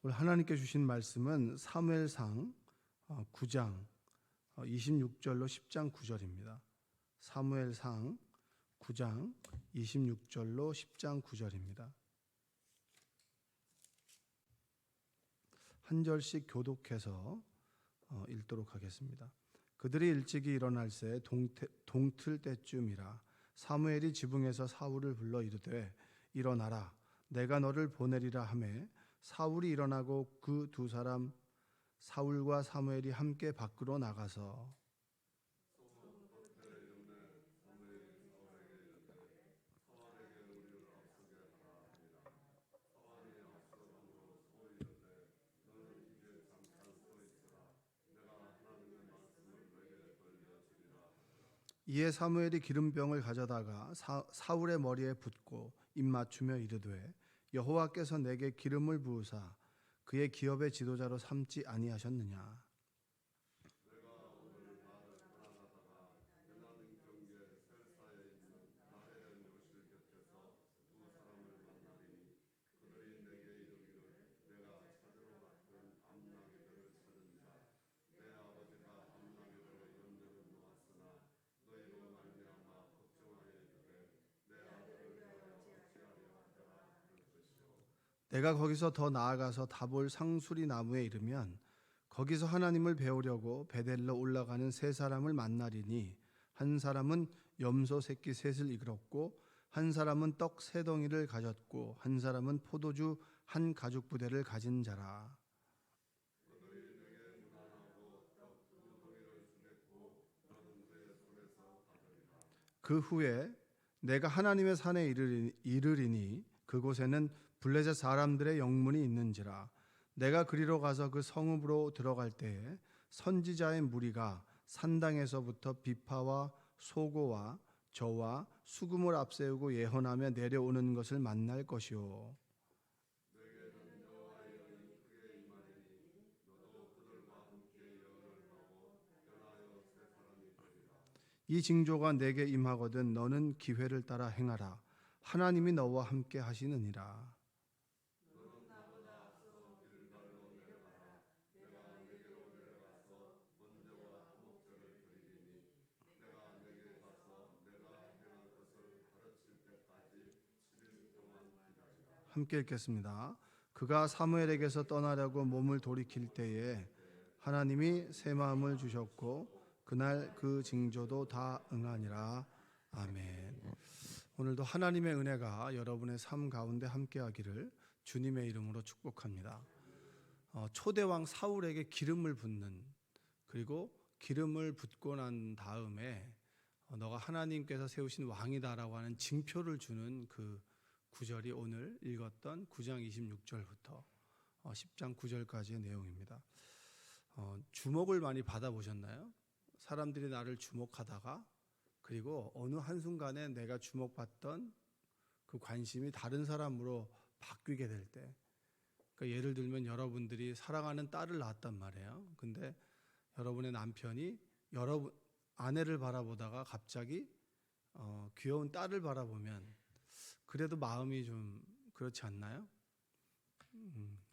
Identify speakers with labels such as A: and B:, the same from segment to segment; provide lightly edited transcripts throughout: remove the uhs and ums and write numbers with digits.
A: 오늘 하나님께 주신 말씀은 사무엘상 9장 26절로 10장 9절입니다. 사무엘상 9장 26절로 10장 9절입니다. 한 절씩 교독해서 읽도록 하겠습니다. 그들이 일찍이 일어날새 동틀 때쯤이라 사무엘이 지붕에서 사울을 불러 이르되 일어나라 내가 너를 보내리라 하매 사울이 일어나고 그 두 사람 사울과 사무엘이 함께 밖으로 나가서 이에 사무엘이 기름병을 가져다가 사울의 머리에 붓고 입 맞추며 이르되 여호와께서 내게 기름을 부으사 그의 기업의 지도자로 삼지 아니하셨느냐. 내가 거기서 더 나아가서 다볼 상수리 나무에 이르면 거기서 하나님을 배우려고 베델로 올라가는 세 사람을 만나리니 한 사람은 염소 새끼 셋을 이끌었고 한 사람은 떡 세 덩이를 가졌고 한 사람은 포도주 한 가죽 부대를 가진 자라. 그 후에 내가 하나님의 산에 이르리니 그곳에는 블레셋 사람들의 영문이 있는지라. 내가 그리로 가서 그 성읍으로 들어갈 때에 선지자의 무리가 산당에서부터 비파와 소고와 저와 수금을 앞세우고 예언하며 내려오는 것을 만날 것이요. 이 징조가 내게 임하거든 너는 기회를 따라 행하라. 하나님이 너와 함께 하시느니라. 함께 읽겠습니다. 그가 사무엘에게서 떠나려고 몸을 돌이킬 때에 하나님이 새 마음을 주셨고 그날 그 징조도 다 응하니라. 아멘. 오늘도 하나님의 은혜가 여러분의 삶 가운데 함께하기를 주님의 이름으로 축복합니다. 초대왕 사울에게 기름을 붓는, 그리고 기름을 붓고 난 다음에 너가 하나님께서 세우신 왕이다라고 하는 징표를 주는 그 구절이 오늘 읽었던 9장 26절부터 10장 9절까지의 내용입니다. 주목을 많이 받아보셨나요? 사람들이 나를 주목하다가 그리고 어느 한순간에 내가 주목받던 그 관심이 다른 사람으로 바뀌게 될 때, 그러니까 예를 들면 여러분들이 사랑하는 딸을 낳았단 말이에요. 근데 여러분의 남편이 여러분 아내를 바라보다가 갑자기 귀여운 딸을 바라보면 그래도 마음이 좀 그렇지 않나요?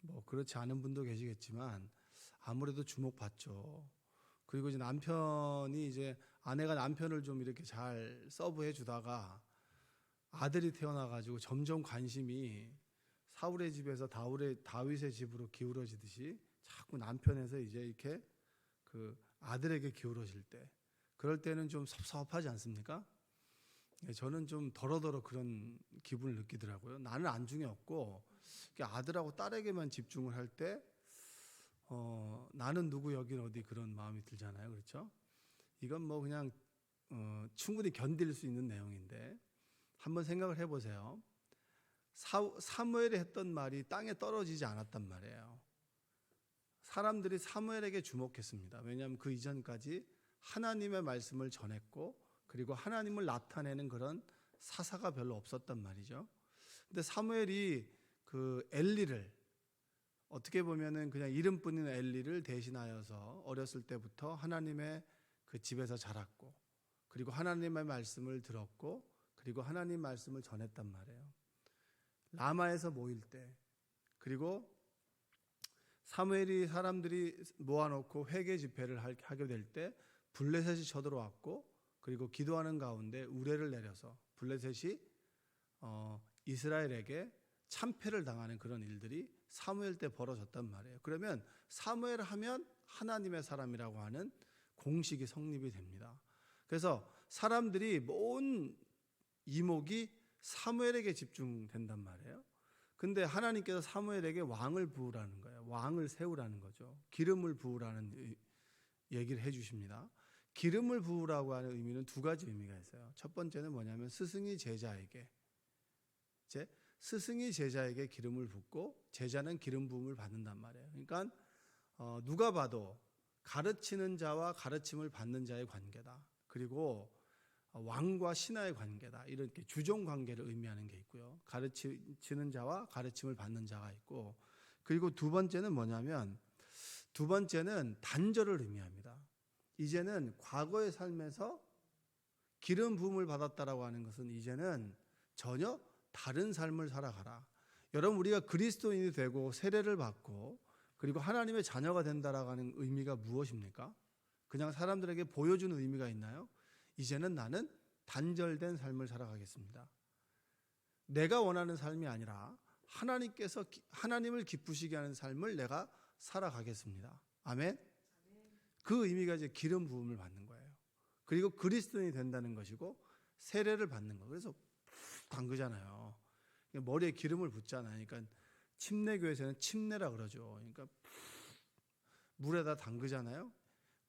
A: 뭐 그렇지 않은 분도 계시겠지만 아무래도 주목받죠. 그리고 이제 남편이 이제 아내가 남편을 좀 이렇게 잘 서브해 주다가 아들이 태어나가지고 점점 관심이 사울의 집에서 다윗의 집으로 기울어지듯이 자꾸 남편에서 이제 이렇게 그 아들에게 기울어질 때, 그럴 때는 좀 섭섭하지 않습니까? 저는 좀 더러더러 그런 기분을 느끼더라고요. 나는 안중에 없고 아들하고 딸에게만 집중을 할 때 나는 누구 여긴 어디 그런 마음이 들잖아요. 그렇죠? 이건 뭐 그냥 충분히 견딜 수 있는 내용인데 한번 생각을 해보세요. 사무엘이 했던 말이 땅에 떨어지지 않았단 말이에요. 사람들이 사무엘에게 주목했습니다. 왜냐하면 그 이전까지 하나님의 말씀을 전했고 그리고 하나님을 나타내는 그런 사사가 별로 없었단 말이죠. 근데 사무엘이 그 엘리를, 어떻게 보면은 그냥 이름뿐인 엘리를 대신하여서 어렸을 때부터 하나님의 그 집에서 자랐고 그리고 하나님의 말씀을 들었고 그리고 하나님 말씀을 전했단 말이에요. 라마에서 모일 때, 그리고 사무엘이 사람들이 모아놓고 회개 집회를 하게 될 때 블레셋이 쳐들어왔고, 그리고 기도하는 가운데 우레를 내려서 블레셋이 이스라엘에게 참패를 당하는 그런 일들이 사무엘 때 벌어졌단 말이에요. 그러면 사무엘 하면 하나님의 사람이라고 하는 공식이 성립이 됩니다. 그래서 사람들이 온 이목이 사무엘에게 집중된단 말이에요. 근데 하나님께서 사무엘에게 왕을 부으라는 거예요. 왕을 세우라는 거죠. 기름을 부으라는 얘기를 해 주십니다. 기름을 부으라고 하는 의미는 두 가지 의미가 있어요. 첫 번째는 뭐냐면 스승이 제자에게 기름을 붓고 제자는 기름 부음을 받는단 말이에요. 그러니까 누가 봐도 가르치는 자와 가르침을 받는 자의 관계다. 그리고 왕과 신하의 관계다. 이렇게 주종 관계를 의미하는 게 있고요. 가르치는 자와 가르침을 받는 자가 있고, 그리고 두 번째는 뭐냐면 두 번째는 단절을 의미합니다. 이제는 과거의 삶에서 기름 부음을 받았다라고 하는 것은 이제는 전혀 다른 삶을 살아가라. 여러분, 우리가 그리스도인이 되고 세례를 받고 그리고 하나님의 자녀가 된다라고 하는 의미가 무엇입니까? 그냥 사람들에게 보여주는 의미가 있나요? 이제는 나는 단절된 삶을 살아가겠습니다. 내가 원하는 삶이 아니라 하나님을 기쁘시게 하는 삶을 내가 살아가겠습니다. 아멘. 그 의미가 이제 기름 부음을 받는 거예요. 그리고 그리스도인이 된다는 것이고 세례를 받는 거. 그래서 담그잖아요. 머리에 기름을 붓잖아요. 그러니까 침례교에서는 침례라 그러죠. 그러니까 물에다 담그잖아요.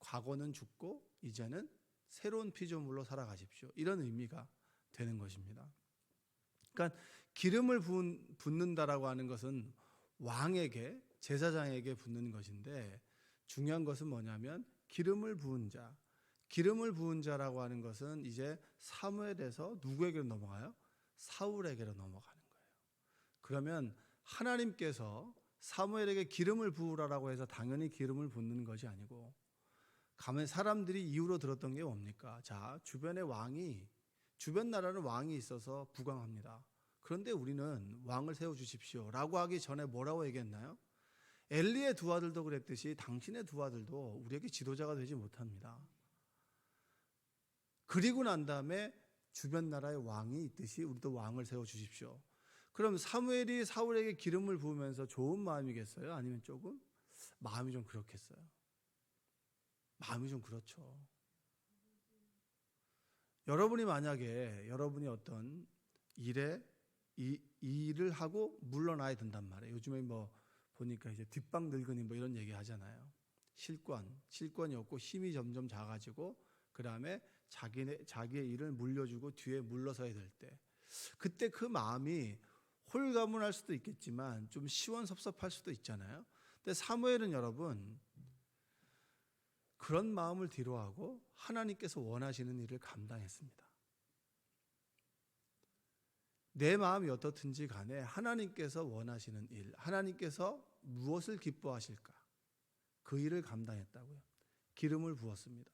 A: 과거는 죽고 이제는 새로운 피조물로 살아가십시오. 이런 의미가 되는 것입니다. 그러니까 기름을 붓는다라고 하는 것은 왕에게, 제사장에게 붓는 것인데, 중요한 것은 뭐냐면 기름을 부은 자라고 하는 것은 이제 사무엘에서 누구에게로 넘어가요? 사울에게로 넘어가는 거예요. 그러면 하나님께서 사무엘에게 기름을 부으라라고 해서 당연히 기름을 붓는 것이 아니고, 가면 사람들이 이유로 들었던 게 뭡니까? 자, 주변 나라는 왕이 있어서 부강합니다. 그런데 우리는 왕을 세워주십시오 라고 하기 전에 뭐라고 얘기했나요? 엘리의 두 아들도 그랬듯이 당신의 두 아들도 우리에게 지도자가 되지 못합니다. 그리고 난 다음에 주변 나라의 왕이 있듯이 우리도 왕을 세워주십시오. 그럼 사무엘이 사울에게 기름을 부으면서 좋은 마음이겠어요? 아니면 조금 마음이 좀 그렇겠어요? 마음이 좀 그렇죠. 여러분이 만약에 여러분이 어떤 일을 하고 물러나야 된단 말이에요. 요즘에 뭐 보니까 이제 뒷방 늙은이 뭐 이런 얘기 하잖아요. 실권이 없고 힘이 점점 작아지고 그 다음에 자기의 일을 물려주고 뒤에 물러서야 될 때, 그때 그 마음이 홀가분할 수도 있겠지만 좀 시원섭섭할 수도 있잖아요. 근데 사무엘은 여러분 그런 마음을 뒤로하고 하나님께서 원하시는 일을 감당했습니다. 내 마음이 어떻든지 간에 하나님께서 원하시는 일, 하나님께서 무엇을 기뻐하실까? 그 일을 감당했다고요. 기름을 부었습니다.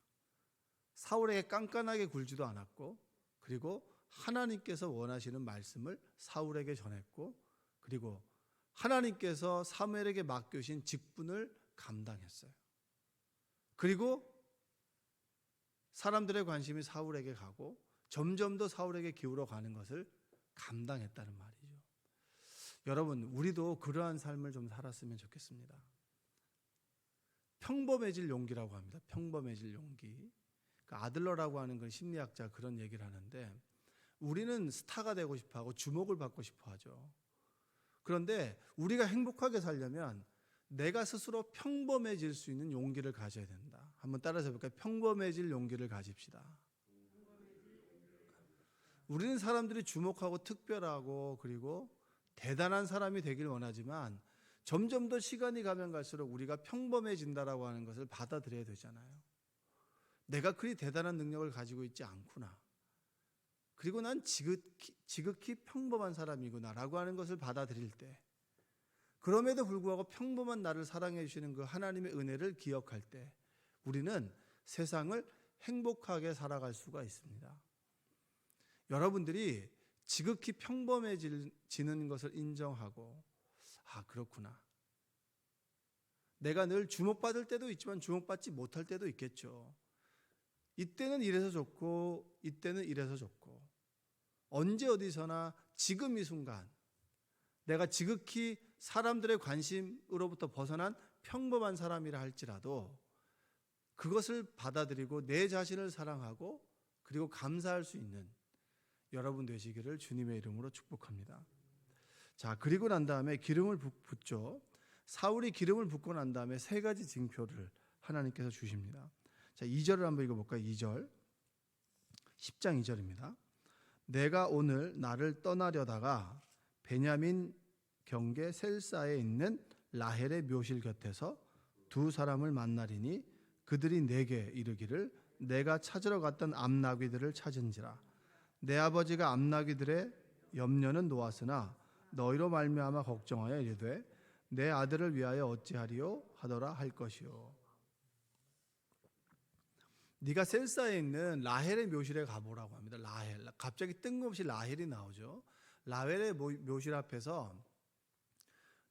A: 사울에게 깐깐하게 굴지도 않았고, 그리고 하나님께서 원하시는 말씀을 사울에게 전했고, 그리고 하나님께서 사무엘에게 맡겨주신 직분을 감당했어요. 그리고 사람들의 관심이 사울에게 가고 점점 더 사울에게 기울어 가는 것을 감당했다는 말이죠. 여러분, 우리도 그러한 삶을 좀 살았으면 좋겠습니다. 평범해질 용기라고 합니다. 평범해질 용기. 아들러라고 하는 건 심리학자 그런 얘기를 하는데, 우리는 스타가 되고 싶어하고 주목을 받고 싶어하죠. 그런데 우리가 행복하게 살려면 내가 스스로 평범해질 수 있는 용기를 가져야 된다. 한번 따라서 해볼까요? 평범해질 용기를 가집시다. 우리는 사람들이 주목하고 특별하고 그리고 대단한 사람이 되길 원하지만 점점 더 시간이 가면 갈수록 우리가 평범해진다라고 하는 것을 받아들여야 되잖아요. 내가 그리 대단한 능력을 가지고 있지 않구나. 그리고 난 지극히 평범한 사람이구나라고 하는 것을 받아들일 때, 그럼에도 불구하고 평범한 나를 사랑해 주시는 그 하나님의 은혜를 기억할 때 우리는 세상을 행복하게 살아갈 수가 있습니다. 여러분들이 지극히 평범해지는 것을 인정하고, 아, 그렇구나. 내가 늘 주목받을 때도 있지만 주목받지 못할 때도 있겠죠. 이때는 이래서 좋고 이때는 이래서 좋고, 언제 어디서나 지금 이 순간 내가 지극히 사람들의 관심으로부터 벗어난 평범한 사람이라 할지라도 그것을 받아들이고 내 자신을 사랑하고 그리고 감사할 수 있는 여러분 되시기를 주님의 이름으로 축복합니다. 자, 그리고 난 다음에 기름을 붓죠. 사울이 기름을 붓고 난 다음에 세 가지 징표를 하나님께서 주십니다. 자, 2절을 한번 읽어볼까요? 2절, 10장 2절입니다. 내가 오늘 나를 떠나려다가 베냐민 경계 셀사에 있는 라헬의 묘실 곁에서 두 사람을 만나리니 그들이 내게 이르기를 내가 찾으러 갔던 암나귀들을 찾은지라. 내 아버지가 암나귀들의 염려는 놓았으나 너희로 말미암아 걱정하여 이르되 내 아들을 위하여 어찌하리요 하더라 할 것이요. 네가 셀사에 있는 라헬의 묘실에 가보라고 합니다. 라헬. 갑자기 뜬금없이 라헬이 나오죠. 라헬의 묘실 앞에서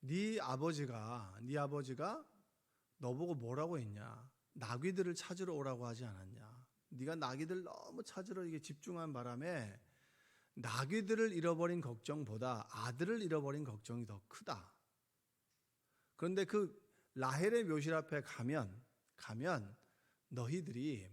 A: 네 아버지가 너보고 뭐라고 했냐? 나귀들을 찾으러 오라고 하지 않았냐? 네가 나귀들 너무 찾으러 이게 집중한 바람에 나귀들을 잃어버린 걱정보다 아들을 잃어버린 걱정이 더 크다. 그런데 그 라헬의 묘실 앞에 가면 너희들이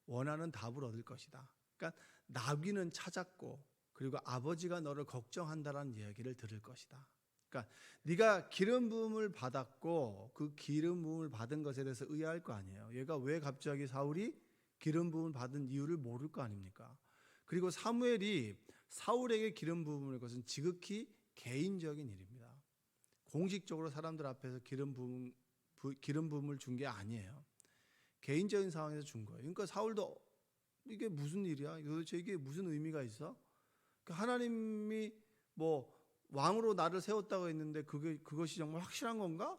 A: 원하는 답을 얻을 것이다. 그러니까 나귀는 찾았고 그리고 아버지가 너를 걱정한다라는 이야기를 들을 것이다. 그러니까 네가 기름 부음을 받았고 그 기름 부음을 받은 것에 대해서 의아할 거 아니에요. 얘가 왜 갑자기 사울이 기름 부음을 받은 이유를 모를 거 아닙니까? 그리고 사무엘이 사울에게 기름 부음을 것은 지극히 개인적인 일입니다. 공식적으로 사람들 앞에서 기름 부음을 준 게 아니에요. 개인적인 상황에서 준 거예요. 그러니까 사울도 이게 무슨 일이야? 도대체 이게 무슨 의미가 있어? 그러니까 하나님이 뭐 왕으로 나를 세웠다고 했는데 그것이 정말 확실한 건가?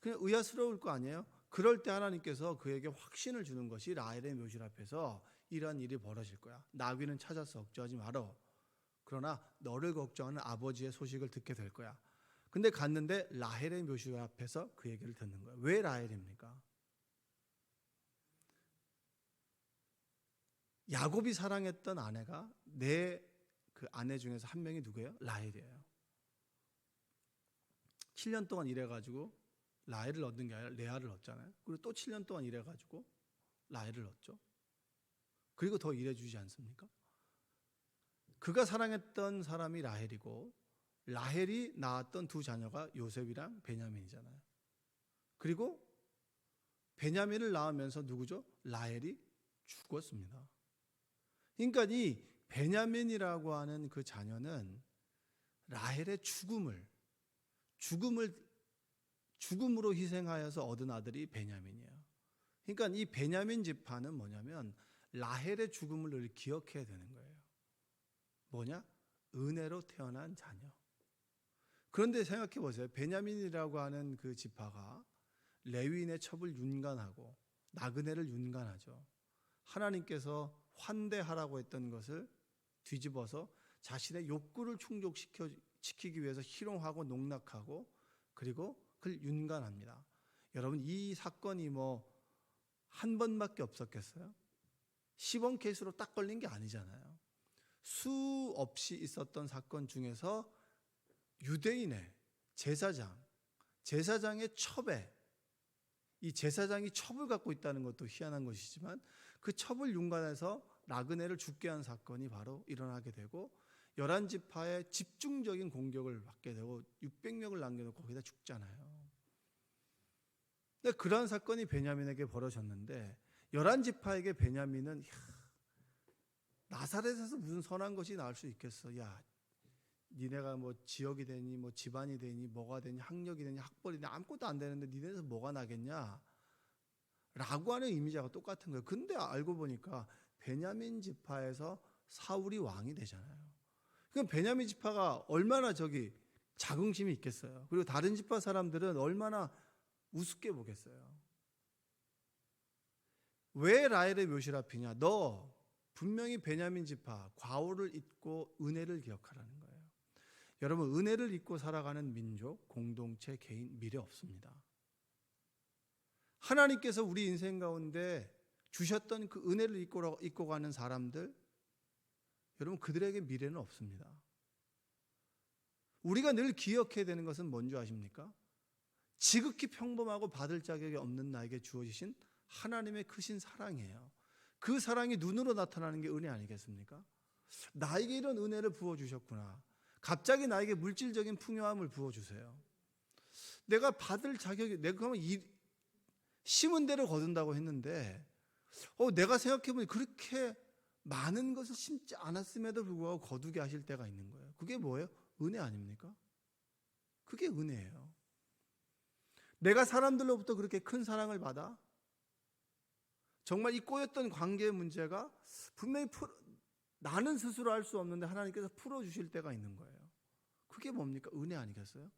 A: 그냥 의아스러울 거 아니에요? 그럴 때 하나님께서 그에게 확신을 주는 것이 라헬의 묘실 앞에서 이러한 일이 벌어질 거야. 나귀는 찾았어. 걱정하지 말어. 그러나 너를 걱정하는 아버지의 소식을 듣게 될 거야. 근데 갔는데 라헬의 묘실 앞에서 그 얘기를 듣는 거예요. 왜 라헬입니까? 야곱이 사랑했던 아내가 내 그 아내 중에서 한 명이 누구예요? 라헬이에요. 7년 동안 일해가지고 라헬을 얻는 게 아니라 레아를 얻잖아요. 그리고 또 7년 동안 일해가지고 라헬을 얻죠. 그리고 더 일해주지 않습니까? 그가 사랑했던 사람이 라헬이고 라헬이 낳았던 두 자녀가 요셉이랑 베냐민이잖아요. 그리고 베냐민을 낳으면서 누구죠? 라헬이 죽었습니다. 그러니까 이 베냐민이라고 하는 그 자녀는 라헬의 죽음으로 희생하여서 얻은 아들이 베냐민이에요. 그러니까 이 베냐민 지파는 뭐냐면 라헬의 죽음을 늘 기억해야 되는 거예요. 뭐냐? 은혜로 태어난 자녀. 그런데 생각해 보세요. 베냐민이라고 하는 그 지파가 레위인의 첩을 윤관하고 나그네를 윤관하죠. 하나님께서 환대하라고 했던 것을 뒤집어서 자신의 욕구를 충족시키기 위해서 희롱하고 농락하고 그리고 그를 윤관합니다. 여러분, 이 사건이 뭐 한 번밖에 없었겠어요? 시범 케이스로 딱 걸린 게 아니잖아요. 수없이 있었던 사건 중에서 유대인의 제사장의 첩에, 이 제사장이 첩을 갖고 있다는 것도 희한한 것이지만 그 첩을 윤관해서 나그네를 죽게 한 사건이 바로 일어나게 되고 11지파의 집중적인 공격을 받게 되고 600명을 남겨놓고 거기다 죽잖아요. 근데 그러한 사건이 베냐민에게 벌어졌는데 11지파에게 베냐민은 나사렛에서 무슨 선한 것이 나올 수 있겠어. 야, 니네가 뭐 지역이 되니 뭐 집안이 되니 뭐가 되니 학력이 되니 학벌이 되니 아무것도 안 되는데 니네에서 뭐가 나겠냐 라고 하는 이미지가 똑같은 거예요. 근데 알고 보니까 베냐민 지파에서 사울이 왕이 되잖아요. 그럼 베냐민 지파가 얼마나 자긍심이 있겠어요. 그리고 다른 지파 사람들은 얼마나 우습게 보겠어요. 왜 라헬의 묘실 앞이냐? 너 분명히 베냐민 지파 과오를 잊고 은혜를 기억하라는 거예요. 여러분, 은혜를 잊고 살아가는 민족, 공동체, 개인 미래 없습니다. 하나님께서 우리 인생 가운데 주셨던 그 은혜를 잊고 가는 사람들, 여러분, 그들에게 미래는 없습니다. 우리가 늘 기억해야 되는 것은 뭔지 아십니까? 지극히 평범하고 받을 자격이 없는 나에게 주어지신 하나님의 크신 사랑이에요. 그 사랑이 눈으로 나타나는 게 은혜 아니겠습니까? 나에게 이런 은혜를 부어주셨구나. 갑자기 나에게 물질적인 풍요함을 부어주세요. 내가 받을 자격이, 내가 심은 대로 거둔다고 했는데 내가 생각해보니 그렇게 많은 것을 심지 않았음에도 불구하고 거두게 하실 때가 있는 거예요. 그게 뭐예요? 은혜 아닙니까? 그게 은혜예요. 내가 사람들로부터 그렇게 큰 사랑을 받아 정말 이 꼬였던 관계의 문제가 분명히 나는 스스로 할 수 없는데 하나님께서 풀어주실 때가 있는 거예요. 그게 뭡니까? 은혜 아니겠어요?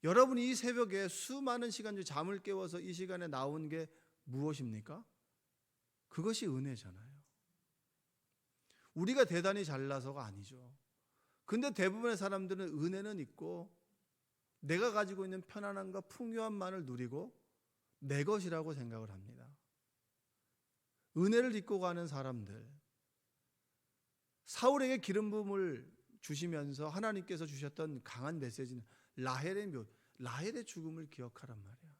A: 여러분이 이 새벽에 수많은 시간 중 잠을 깨워서 이 시간에 나온 게 무엇입니까? 그것이 은혜잖아요. 우리가 대단히 잘나서가 아니죠. 근데 대부분의 사람들은 은혜는 있고 내가 가지고 있는 편안함과 풍요함만을 누리고 내 것이라고 생각을 합니다. 은혜를 잊고 가는 사람들, 사울에게 기름 부음을 주시면서 하나님께서 주셨던 강한 메시지는 라헬의 죽음을 기억하란 말이야.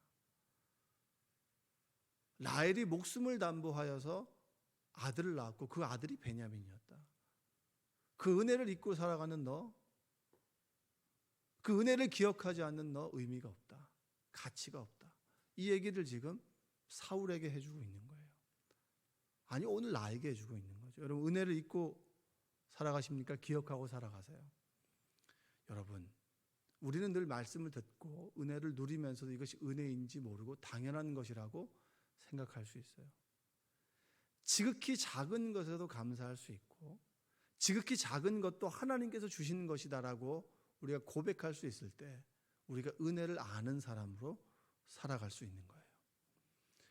A: 라헬이 목숨을 담보하여서 아들을 낳았고 그 아들이 베냐민이었다. 그 은혜를 잊고 살아가는 너, 그 은혜를 기억하지 않는 너 의미가 없다. 가치가 없다. 이 얘기를 지금 사울에게 해주고 있는 거예요. 아니, 오늘 나에게 해주고 있는 거죠. 여러분, 은혜를 잊고 살아가십니까? 기억하고 살아가세요. 여러분, 우리는 늘 말씀을 듣고 은혜를 누리면서도 이것이 은혜인지 모르고 당연한 것이라고 생각할 수 있어요. 지극히 작은 것에도 감사할 수 있고 지극히 작은 것도 하나님께서 주신 것이다라고 우리가 고백할 수 있을 때 우리가 은혜를 아는 사람으로 살아갈 수 있는 거예요.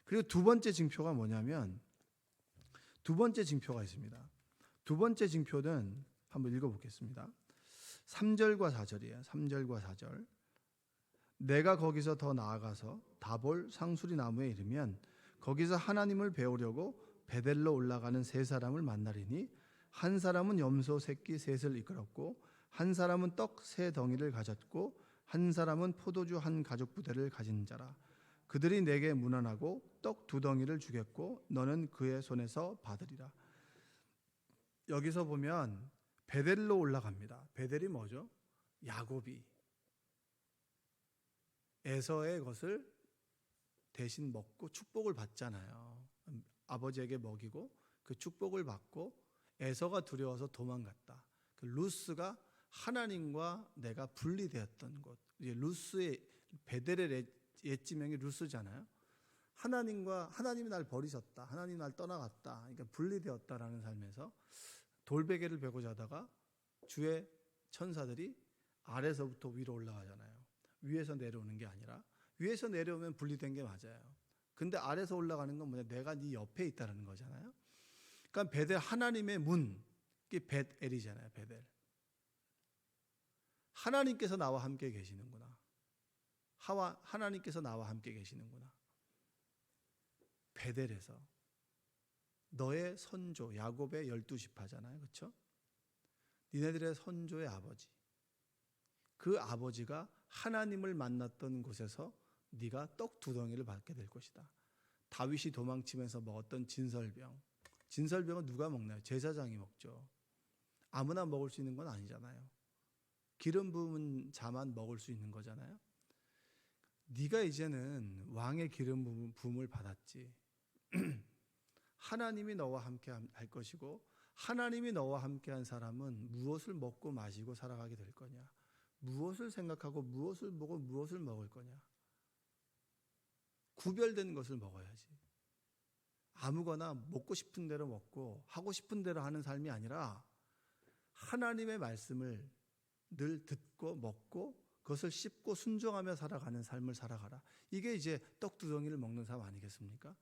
A: 그리고 두 번째 징표가 뭐냐면, 두 번째 징표가 있습니다. 두 번째 징표는 한번 읽어보겠습니다. 3절과 4절이에요. 3절과 4절. 내가 거기서 더 나아가서 다볼 상수리 나무에 이르면 거기서 하나님을 배우려고 베델로 올라가는 세 사람을 만나리니 한 사람은 염소 새끼 셋을 이끌었고 한 사람은 떡 세 덩이를 가졌고 한 사람은 포도주 한 가죽 부대를 가진 자라. 그들이 내게 문안하고 떡 두 덩이를 주겠고 너는 그의 손에서 받으리라. 여기서 보면 베델로 올라갑니다. 베델이 뭐죠? 야곱이 에서의 것을 대신 먹고 축복을 받잖아요. 아버지에게 먹이고 그 축복을 받고 에서가 두려워서 도망갔다. 그 루스가 하나님과 내가 분리되었던 곳. 루스의 베델의 옛지명이 루스잖아요. 하나님이 날 버리셨다. 하나님 날 떠나갔다. 그러니까 분리되었다라는 삶에서 돌베개를 베고 자다가 주의 천사들이 아래서부터 위로 올라가잖아요. 위에서 내려오는 게 아니라 위에서 내려오면 분리된 게 맞아요. 근데 아래서 올라가는 건 뭐냐? 내가 네 옆에 있다는 거잖아요. 그러니까 베델, 하나님의 문, 이게 벳엘이잖아요. 베델. 하나님께서 나와 함께 계시는구나. 하나님께서 나와 함께 계시는구나. 베델에서 너의 선조 야곱의 12지파잖아요. 그렇죠? 니네들의 선조의 아버지, 그 아버지가 하나님을 만났던 곳에서 네가 떡 두 덩이를 받게 될 것이다. 다윗이 도망치면서 먹었던 진설병은 누가 먹나요? 제사장이 먹죠. 아무나 먹을 수 있는 건 아니잖아요. 기름 부은 자만 먹을 수 있는 거잖아요. 네가 이제는 왕의 기름 부음을 받았지. 하나님이 너와 함께 할 것이고 하나님이 너와 함께 한 사람은 무엇을 먹고 마시고 살아가게 될 거냐? 무엇을 생각하고 무엇을 보고 무엇을 먹을 거냐? 구별된 것을 먹어야지. 아무거나 먹고 싶은 대로 먹고 하고 싶은 대로 하는 삶이 아니라 하나님의 말씀을 늘 듣고 먹고 그것을 씹고 순종하며 살아가는 삶을 살아가라. 이게 이제 떡 두 덩이를 먹는 삶 아니겠습니까?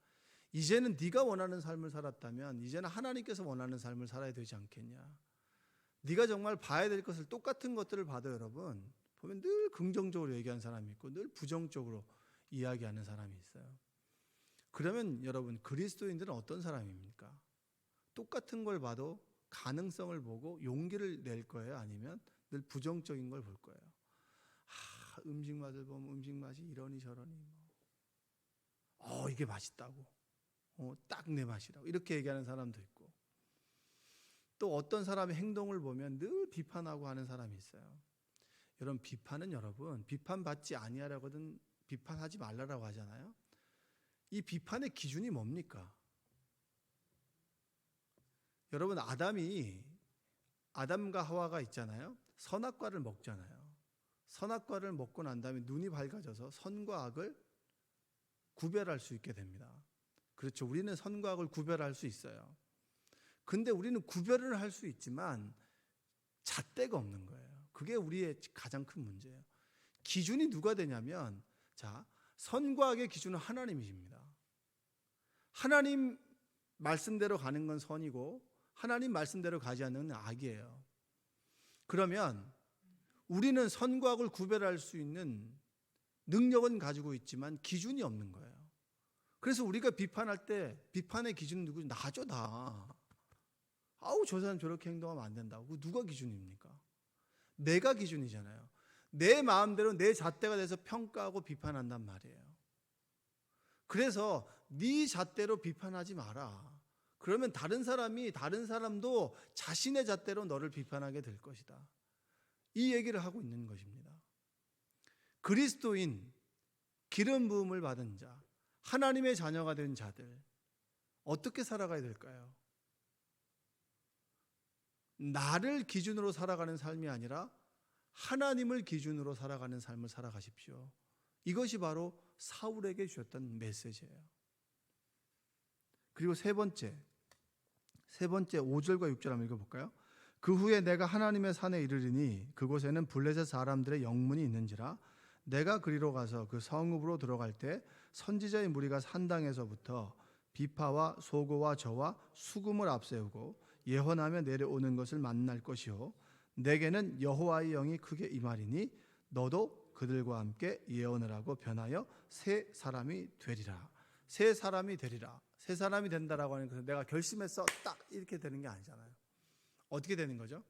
A: 이제는 네가 원하는 삶을 살았다면 이제는 하나님께서 원하는 삶을 살아야 되지 않겠냐? 네가 정말 봐야 될 것을 똑같은 것들을 봐도 여러분 보면 늘 긍정적으로 얘기하는 사람이 있고 늘 부정적으로 이야기하는 사람이 있어요. 그러면 여러분 그리스도인들은 어떤 사람입니까? 똑같은 걸 봐도 가능성을 보고 용기를 낼 거예요? 아니면 늘 부정적인 걸 볼 거예요? 음식 맛을 보면 음식 맛이 이러니 저러니 이게 맛있다고 딱 내 맛이라고 이렇게 얘기하는 사람도 있고, 또 어떤 사람의 행동을 보면 늘 비판하고 하는 사람이 있어요. 여러분 비판은 여러분 비판받지 아니하라거든 비판하지 말라라고 하잖아요. 이 비판의 기준이 뭡니까? 여러분 아담과 하와가 있잖아요. 선악과를 먹잖아요. 선악과를 먹고 난 다음에 눈이 밝아져서 선과 악을 구별할 수 있게 됩니다. 그렇죠. 우리는 선과 악을 구별할 수 있어요. 근데 우리는 구별을 할 수 있지만 잣대가 없는 거예요. 그게 우리의 가장 큰 문제예요. 기준이 누가 되냐면, 선과 악의 기준은 하나님이십니다. 하나님 말씀대로 가는 건 선이고 하나님 말씀대로 가지 않는 건 악이에요. 그러면 우리는 선과 악을 구별할 수 있는 능력은 가지고 있지만 기준이 없는 거예요. 그래서 우리가 비판할 때 비판의 기준은 누구지? 나죠, 나. 저 사람 저렇게 행동하면 안 된다고. 누가 기준입니까? 내가 기준이잖아요. 내 마음대로 내 잣대가 돼서 평가하고 비판한단 말이에요. 그래서 네 잣대로 비판하지 마라. 그러면 다른 사람도 자신의 잣대로 너를 비판하게 될 것이다. 이 얘기를 하고 있는 것입니다. 그리스도인, 기름 부음을 받은 자, 하나님의 자녀가 된 자들 어떻게 살아가야 될까요? 나를 기준으로 살아가는 삶이 아니라 하나님을 기준으로 살아가는 삶을 살아가십시오. 이것이 바로 사울에게 주셨던 메시지예요. 그리고 세 번째 5절과 6절 한번 읽어볼까요? 그 후에 내가 하나님의 산에 이르리니 그곳에는 블레셋 사람들의 영문이 있는지라 내가 그리로 가서 그 성읍으로 들어갈 때 선지자의 무리가 산당에서부터 비파와 소고와 저와 수금을 앞세우고 예언하며 내려오는 것을 만날 것이요 내게는 여호와의 영이 크게 임하리니 너도 그들과 함께 예언을 하고 변하여 새 사람이 되리라. 새 사람이 되리라. 새 사람이 된다라고 하는 것은 내가 결심했어 딱 이렇게 되는 게 아니잖아요. 어떻게 되는 거죠?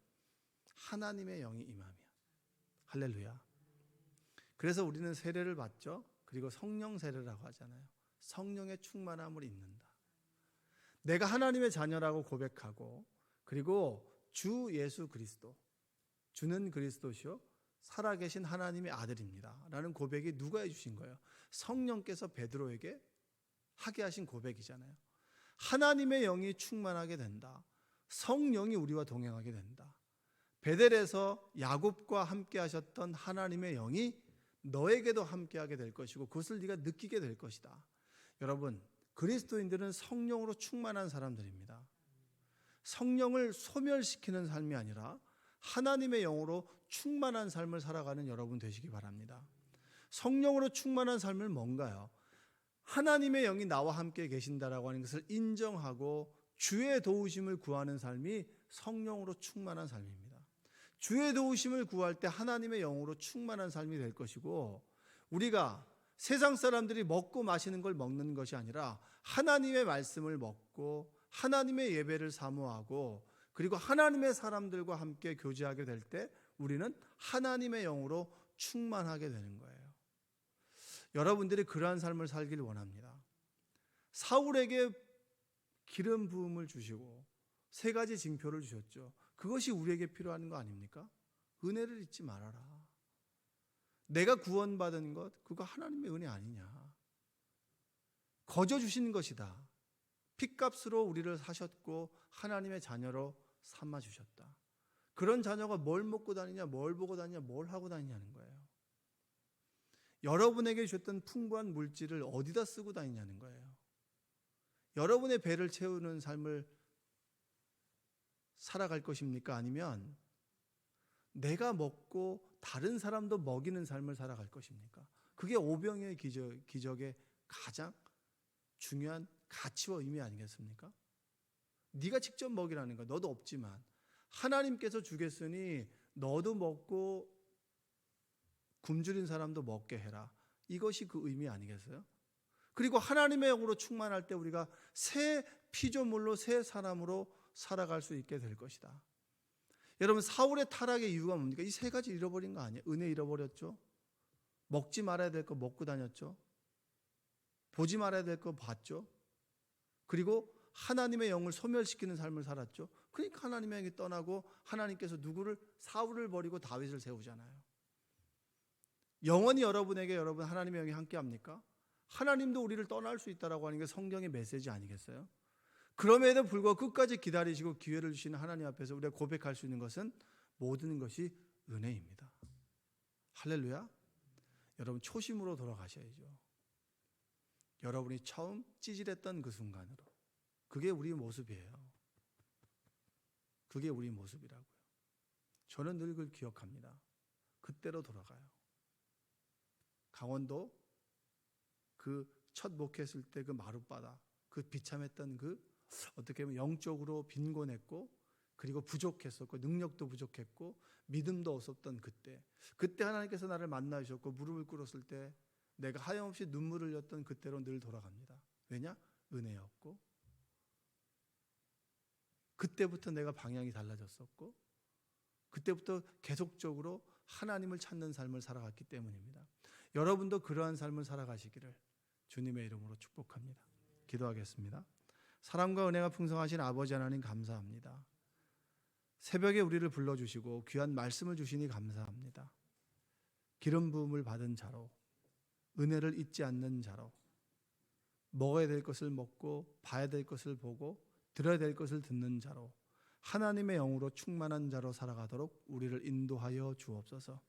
A: 하나님의 영이 임하면. 할렐루야. 그래서 우리는 세례를 받죠. 그리고 성령 세례라고 하잖아요. 성령의 충만함을 입는다. 내가 하나님의 자녀라고 고백하고, 그리고 주 예수 그리스도, 주는 그리스도시요 살아계신 하나님의 아들입니다 라는 고백이 누가 해주신 거예요? 성령께서 베드로에게 하게 하신 고백이잖아요. 하나님의 영이 충만하게 된다. 성령이 우리와 동행하게 된다. 베델에서 야곱과 함께 하셨던 하나님의 영이 너에게도 함께하게 될 것이고 그것을 네가 느끼게 될 것이다. 여러분, 그리스도인들은 성령으로 충만한 사람들입니다. 성령을 소멸시키는 삶이 아니라 하나님의 영으로 충만한 삶을 살아가는 여러분 되시기 바랍니다. 성령으로 충만한 삶은 뭔가요? 하나님의 영이 나와 함께 계신다라고 하는 것을 인정하고 주의 도우심을 구하는 삶이 성령으로 충만한 삶입니다. 주의 도우심을 구할 때 하나님의 영으로 충만한 삶이 될 것이고, 우리가 세상 사람들이 먹고 마시는 걸 먹는 것이 아니라 하나님의 말씀을 먹고 하나님의 예배를 사모하고 그리고 하나님의 사람들과 함께 교제하게 될 때 우리는 하나님의 영으로 충만하게 되는 거예요. 여러분들이 그러한 삶을 살길 원합니다. 사울에게 기름 부음을 주시고 세 가지 징표를 주셨죠. 그것이 우리에게 필요한 거 아닙니까? 은혜를 잊지 말아라. 내가 구원받은 것, 그거 하나님의 은혜 아니냐. 거저 주신 것이다. 핏값으로 우리를 사셨고 하나님의 자녀로 삼아주셨다. 그런 자녀가 뭘 먹고 다니냐, 뭘 보고 다니냐, 뭘 하고 다니냐는 거예요. 여러분에게 주셨던 풍부한 물질을 어디다 쓰고 다니냐는 거예요. 여러분의 배를 채우는 삶을 살아갈 것입니까? 아니면 내가 먹고 다른 사람도 먹이는 삶을 살아갈 것입니까? 그게 오병이의 기적의 가장 중요한 가치와 의미 아니겠습니까? 네가 직접 먹이라는 거, 너도 없지만 하나님께서 주겠으니 너도 먹고 굶주린 사람도 먹게 해라. 이것이 그 의미 아니겠어요? 그리고 하나님의 영으로 충만할 때 우리가 새 피조물로 새 사람으로 살아갈 수 있게 될 것이다. 여러분, 사울의 타락의 이유가 뭡니까? 이 세 가지 잃어버린 거 아니에요? 은혜 잃어버렸죠. 먹지 말아야 될 거 먹고 다녔죠. 보지 말아야 될 거 봤죠. 그리고 하나님의 영을 소멸시키는 삶을 살았죠. 그러니까 하나님의 영이 떠나고 하나님께서 누구를? 사울을 버리고 다윗을 세우잖아요. 영원히 여러분 하나님의 영이 함께합니까? 하나님도 우리를 떠날 수 있다라고 하는 게 성경의 메시지 아니겠어요? 그럼에도 불구하고 끝까지 기다리시고 기회를 주시는 하나님 앞에서 우리가 고백할 수 있는 것은 모든 것이 은혜입니다. 할렐루야. 여러분, 초심으로 돌아가셔야죠. 여러분이 처음 찌질했던 그 순간으로. 그게 우리 모습이에요. 그게 우리 모습이라고요. 저는 늘 그걸 기억합니다. 그때로 돌아가요. 강원도 그 첫 목회했을 때 그 마룻바다, 그 비참했던 그 어떻게 보면 영적으로 빈곤했고 그리고 부족했었고 능력도 부족했고 믿음도 없었던 그때 하나님께서 나를 만나 주셨고 무릎을 꿇었을 때 내가 하염없이 눈물을 흘렸던 그때로 늘 돌아갑니다. 왜냐? 은혜였고 그때부터 내가 방향이 달라졌었고 그때부터 계속적으로 하나님을 찾는 삶을 살아갔기 때문입니다. 여러분도 그러한 삶을 살아가시기를 주님의 이름으로 축복합니다. 기도하겠습니다. 사랑과 은혜가 풍성하신 아버지 하나님 감사합니다. 새벽에 우리를 불러주시고 귀한 말씀을 주시니 감사합니다. 기름 부음을 받은 자로, 은혜를 잊지 않는 자로, 먹어야 될 것을 먹고 봐야 될 것을 보고 들어야 될 것을 듣는 자로, 하나님의 영으로 충만한 자로 살아가도록 우리를 인도하여 주옵소서.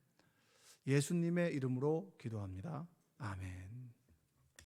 A: 예수님의 이름으로 기도합니다. 아멘.